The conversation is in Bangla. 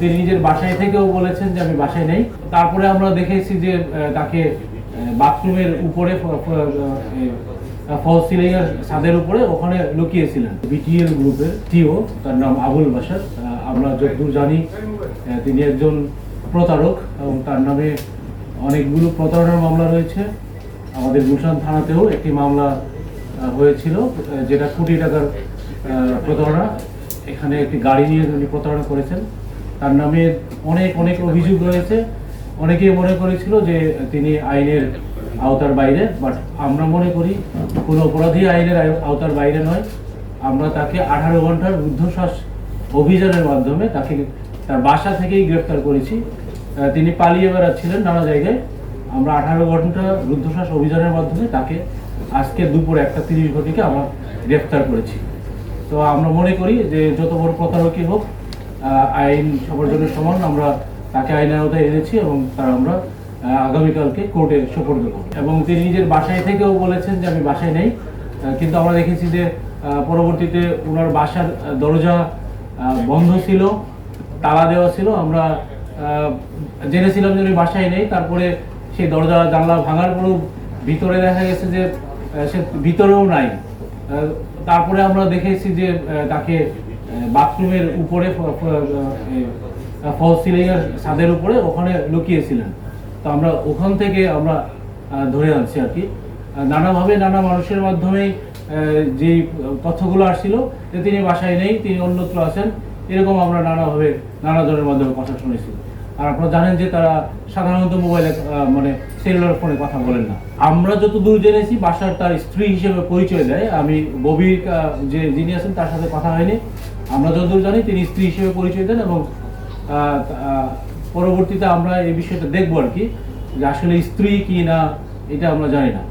তিনি নিজের বাসায় থেকেও বলেছেন যে আমি বাসায় নেই। তারপরে আমরা দেখেছি যে তাকে বাথরুমের উপরে ফলস সিলিং এর ছাদের উপরে ওখানে লুকিয়েছিলেন। বিটিএল গ্রুপের টিও, তার নাম আবুল বাশার। আমরা যতদূর জানি তিনি একজন প্রতারক এবং তার নামে অনেকগুলো প্রতারণার মামলা রয়েছে। আমাদের গুলশান থানাতেও একটি মামলা হয়েছিল, যেটা কোটি টাকার প্রতারণা। এখানে একটি গাড়ি নিয়ে উনি প্রতারণা করেছেন। তার নামে অনেক অনেক অভিযোগ রয়েছে। অনেকেই মনে করেছিল যে তিনি আইনের আওতার বাইরে, বাট আমরা মনে করি কোনো অপরাধী আইনের আওতার বাইরে নয়। আমরা তাকে 18 ঘন্টার রুদ্ধশ্বাস অভিযানের মাধ্যমে তাকে তার বাসা থেকেই গ্রেফতার করেছি। তিনি পালিয়ে বেড়াচ্ছিলেন নানা জায়গায়। আমরা 18 ঘন্টা রুদ্ধশ্বাস অভিযানের মাধ্যমে তাকে আজকে দুপুর 1:30 ঘটিকে আমরা গ্রেফতার করেছি। তো আমরা মনে করি যে যত বড় প্রতারকই হোক, আইন সবার জন্য সমান। আমরা তাকে আইনের আওতায় এনেছি এবং তার আমরা আগামীকালকে কোর্টে সোপর্দ করব। এবং তিনি নিজের বাসায় থেকেও বলেছেন যে আমি বাসায় নেই, কিন্তু আমরা দেখেছি যে পরবর্তীতে ওনার বাসার দরজা বন্ধ ছিল, তালা দেওয়া ছিল। আমরা জেনেছিলাম যে উনি বাসায় নেই। তারপরে সেই দরজা জানলা ভাঙার পরেও ভিতরে দেখা গেছে যে সে ভিতরেও নাই। তারপরে আমরা দেখেছি যে তাকে বাথরুমের উপরে ফলস সিলিং এর ছাদের উপরে ওখানে লুকিয়েছিলেন। তো আমরা ওখান থেকে আমরা ধরে আনছি আর কি। নানাভাবে নানা মানুষের মাধ্যমেই যে তথ্যগুলো আসছিল যে তিনি বাসায় নেই, তিনি অন্যত্র আছেন, এরকম আমরা নানাভাবে নানা জনের মাধ্যমে কথা শুনেছি। আর আপনারা জানেন যে তারা সাধারণত মোবাইলে মানে সেলুলার ফোনে কথা বলেন না। আমরা যতদূর জেনেছি বাসার তার স্ত্রী হিসেবে পরিচয় দেয়। আমি ববির যে যিনি আছেন তার সাথে কথা হয়নি। আমরা যতদূর জানি তিনি স্ত্রী হিসেবে পরিচয় দেন এবং পরবর্তীতে আমরা এই বিষয়টা দেখবো আর কি, যে আসলে স্ত্রী কি না এটা আমরা জানি না।